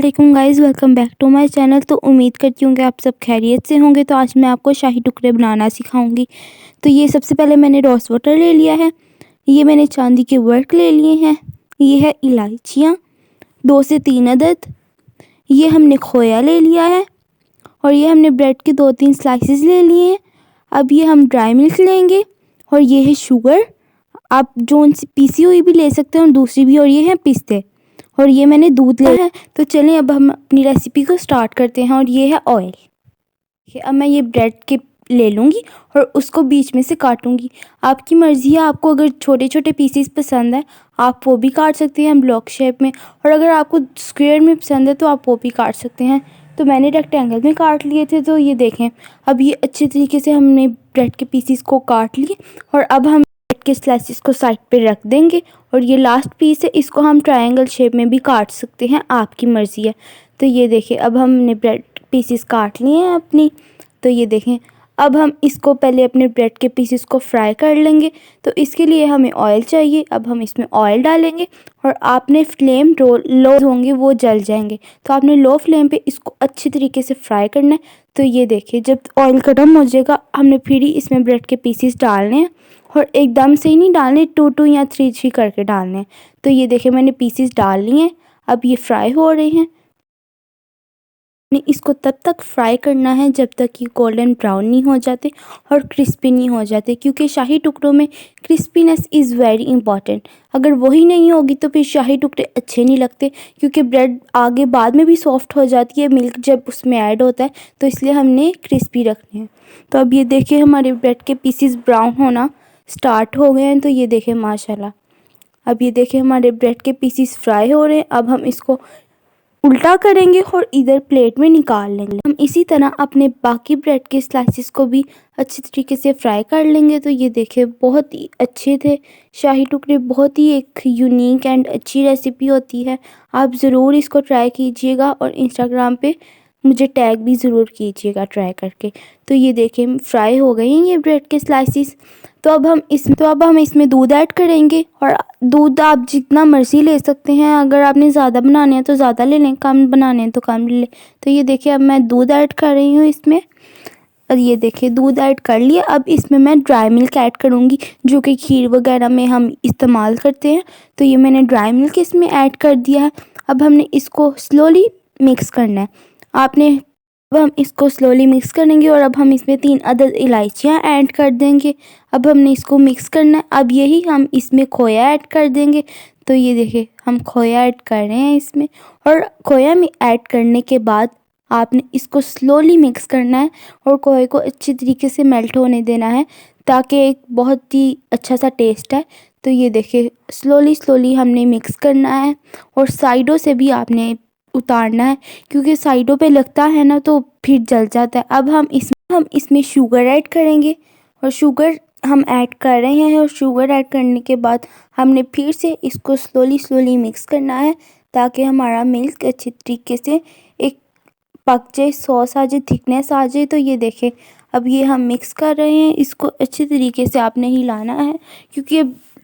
वालेकुम guys, welcome back to my channel. तो उम्मीद करती हूँ कि आप सब खैरियत से होंगे। तो आज मैं आपको शाही टुकड़े बनाना सिखाऊंगी। तो ये सबसे पहले मैंने रोज़ वाटर ले लिया है। ये मैंने चांदी के वर्क ले लिए हैं। ये है इलायचियाँ 2 से 3 अदद। ये हमने खोया ले लिया है और ये हमने ब्रेड के 2-3 स्लाइसेस ले लिए हैं। अब ये हम ड्राई मिल्क लेंगे और ये है शुगर। आप जो सी पीसी हुई भी ले सकते हैं और दूसरी भी। और ये है पिस्ते और ये मैंने दूध लिया है। तो चलें अब हम अपनी रेसिपी को स्टार्ट करते हैं। और ये है ऑयल। अब मैं ये ब्रेड के ले लूँगी और उसको बीच में से काटूँगी। आपकी मर्ज़ी है, आपको अगर छोटे छोटे पीसीस पसंद है आप वो भी काट सकते हैं ब्लॉक शेप में, और अगर आपको स्क्वायर में पसंद है तो आप वो भी काट सकते हैं। तो मैंने रेक्टेंगल में काट लिए थे। तो ये देखें, अब ये अच्छे तरीके से हमने ब्रेड के पीसीस को काट लिए और अब हम ब्रेड के स्लाइसिस को साइड पे रख देंगे। और ये लास्ट पीस है, इसको हम ट्रायंगल शेप में भी काट सकते हैं, आपकी मर्ज़ी है। तो ये देखें, अब हमने ब्रेड पीसीस काट लिए हैं अपनी। तो ये देखें, अब हम इसको पहले अपने ब्रेड के पीसेस को फ्राई कर लेंगे। तो इसके लिए हमें ऑयल चाहिए। अब हम इसमें ऑयल डालेंगे और आपने फ्लेम लो होंगे, वो जल जाएंगे। तो आपने लो फ्लेम पे इसको अच्छी तरीके से फ्राई करना है। तो ये देखिए, जब ऑयल गर्म हो जाएगा हमने फिर ही इसमें ब्रेड के पीसेस डालने हैं और एकदम से ही नहीं डालने, 2-2 या 3-3 करके डालने हैं। तो ये देखिए, मैंने पीसेस डाल लिए हैं। अब ये फ्राई हो रहे हैं। इसको तब तक फ्राई करना है जब तक कि गोल्डन ब्राउन नहीं हो जाते और क्रिस्पी नहीं हो जाते, क्योंकि शाही टुकड़ों में क्रिस्पीनेस इज़ वेरी इंपॉर्टेंट। अगर वही नहीं होगी तो फिर शाही टुकड़े अच्छे नहीं लगते, क्योंकि ब्रेड आगे बाद में भी सॉफ्ट हो जाती है मिल्क जब उसमें ऐड होता है। तो इसलिए हमने क्रिस्पी रखने हैं। तो अब ये देखिए, हमारे ब्रेड के पीसीस ब्राउन होना स्टार्ट हो गए हैं। तो ये देखें माशाल्लाह, अब ये देखें हमारे ब्रेड के पीसीस फ्राई हो रहे हैं। अब हम इसको उल्टा करेंगे और इधर प्लेट में निकाल लेंगे। हम इसी तरह अपने बाकी ब्रेड के स्लाइसिस को भी अच्छी तरीके से फ्राई कर लेंगे। तो ये देखें, बहुत ही अच्छे थे शाही टुकड़े। बहुत ही एक यूनिक एंड अच्छी रेसिपी होती है। आप ज़रूर इसको ट्राई कीजिएगा और इंस्टाग्राम पे मुझे टैग भी ज़रूर कीजिएगा ट्राई करके। तो ये देखें, फ्राई हो गए हैं ये ब्रेड के स्लाइसिस। तो अब हम इसमें दूध ऐड करेंगे और दूध आप जितना मर्ज़ी ले सकते हैं। अगर आपने ज़्यादा बनाने हैं तो ज़्यादा ले लें, कम बनाने हैं तो कम ले लें। तो ये देखिए, अब मैं दूध ऐड कर रही हूँ इसमें। और ये देखिए, दूध ऐड कर लिया। अब इसमें मैं ड्राई मिल्क ऐड करूँगी, जो कि खीर वगैरह में हम इस्तेमाल करते हैं। तो ये मैंने ड्राई मिल्क इसमें ऐड कर दिया है। अब हमने इसको स्लोली मिक्स करना है। अब हम इसको स्लोली मिक्स करेंगे और अब हम इसमें 3 अदद इलायचियाँ ऐड कर देंगे। अब हमने इसको मिक्स करना है। अब यही हम इसमें खोया ऐड कर देंगे। तो ये देखिए, हम खोया ऐड कर रहे हैं इसमें। और खोया में ऐड करने के बाद आपने इसको स्लोली मिक्स करना है और खोए को अच्छी तरीके से मेल्ट होने देना है, ताकि एक बहुत ही अच्छा सा टेस्ट है। तो ये देखिए, स्लोली हमने मिक्स करना है और साइडों से भी आपने उतारना है, क्योंकि साइडों पे लगता है ना तो फिर जल जाता है। अब हम इसमें शुगर ऐड करेंगे और शुगर हम ऐड कर रहे हैं। और शुगर ऐड करने के बाद हमने फिर से इसको स्लोली मिक्स करना है, ताकि हमारा मिल्क अच्छी तरीके से एक पक जाए, सॉस आ जाए, थिकनेस आ जाए। तो ये देखें, अब ये हम मिक्स कर रहे हैं। इसको अच्छी तरीके से आपने हिलाना है, क्योंकि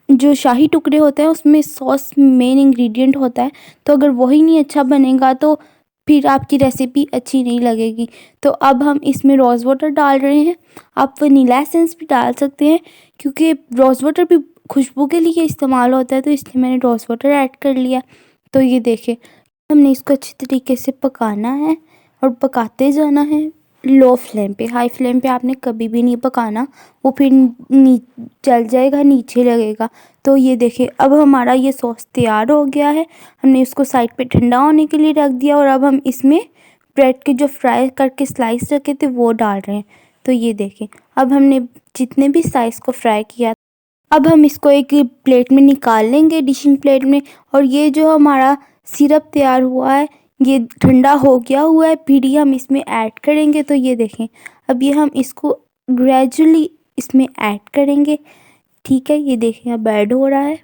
जो शाही टुकड़े होते हैं उसमें सॉस मेन इंग्रेडिएंट होता है। तो अगर वही नहीं अच्छा बनेगा तो फिर आपकी रेसिपी अच्छी नहीं लगेगी। तो अब हम इसमें रोज़ वाटर डाल रहे हैं। आप वनीला एसेंस भी डाल सकते हैं, क्योंकि रोज़ वाटर भी खुशबू के लिए इस्तेमाल होता है। तो इसलिए मैंने रोज़ वाटर ऐड कर लिया। तो ये देखें, हमने इसको अच्छी तरीके से पकाना है और पकाते जाना है लो फ्लेम पे। हाई फ्लेम पे आपने कभी भी नहीं पकाना, वो फिर जल जाएगा, नीचे लगेगा। तो ये देखिए, अब हमारा ये सॉस तैयार हो गया है। हमने इसको साइड पे ठंडा होने के लिए रख दिया और अब हम इसमें ब्रेड के जो फ्राई करके स्लाइस रखे थे वो डाल रहे हैं। तो ये देखें, अब हमने जितने भी स्लाइस को फ्राई किया, अब हम इसको एक प्लेट में निकाल लेंगे, डिशिंग प्लेट में। और ये जो हमारा सिरप तैयार हुआ है ये ठंडा हो गया हुआ है, फिर ही हम इसमें ऐड करेंगे। तो ये देखें, अब ये हम इसको ग्रेजुअली इसमें ऐड करेंगे। ठीक है, ये देखें अब ऐड हो रहा है।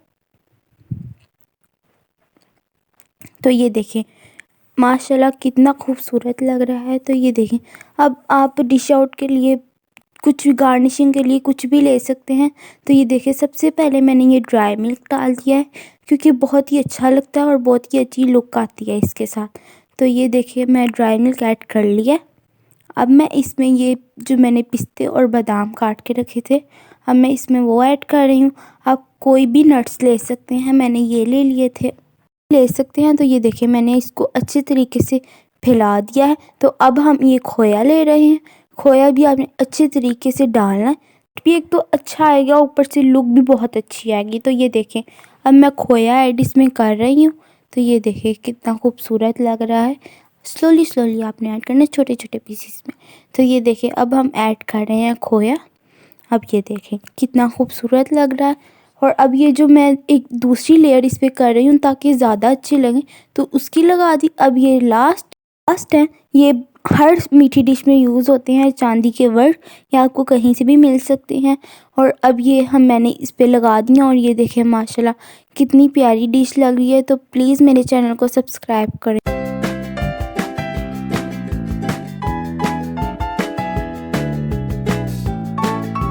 तो ये देखें माशाल्लाह कितना खूबसूरत लग रहा है। तो ये देखें, अब आप डिश आउट के लिए कुछ भी गार्निशिंग के लिए कुछ भी ले सकते हैं। तो ये देखिए, सबसे पहले मैंने ये ड्राई मिल्क डाल दिया है, क्योंकि बहुत ही अच्छा लगता है और बहुत ही अच्छी लुक आती है इसके साथ। तो ये देखिए मैं ड्राई मिल्क ऐड कर लिया। अब मैं इसमें ये जो मैंने पिस्ते और बादाम काट के रखे थे, अब मैं इसमें वो ऐड कर रही हूँ। आप कोई भी नट्स ले सकते हैं, मैंने ये ले लिए थे, ले सकते हैं। तो ये देखिए मैंने इसको अच्छे तरीके से फैला दिया है। तो अब हम ये खोया ले रहे हैं। खोया भी आपने अच्छे तरीके से डालना है, भी एक तो अच्छा आएगा, ऊपर से लुक भी बहुत अच्छी आएगी। तो ये देखें अब मैं खोया ऐड इसमें कर रही हूँ। तो ये देखिए कितना खूबसूरत लग रहा है। स्लोली स्लोली आपने ऐड करना है छोटे छोटे पीसेस में। तो ये देखें अब हम ऐड कर रहे हैं खोया। अब ये देखें कितना खूबसूरत लग रहा है। और अब ये जो मैं एक दूसरी लेयर इस पर कर रही हूँ ताकि ज़्यादा अच्छी लगे, तो उसकी लगा दी। अब ये लास्ट है, ये हर मीठी डिश में यूज़ होते हैं, चांदी के वर्क, या आपको कहीं से भी मिल सकते हैं। और अब ये मैंने इस पे लगा दिया। और ये देखें माशाल्लाह कितनी प्यारी डिश लग रही है। तो प्लीज़ मेरे चैनल को सब्सक्राइब करें।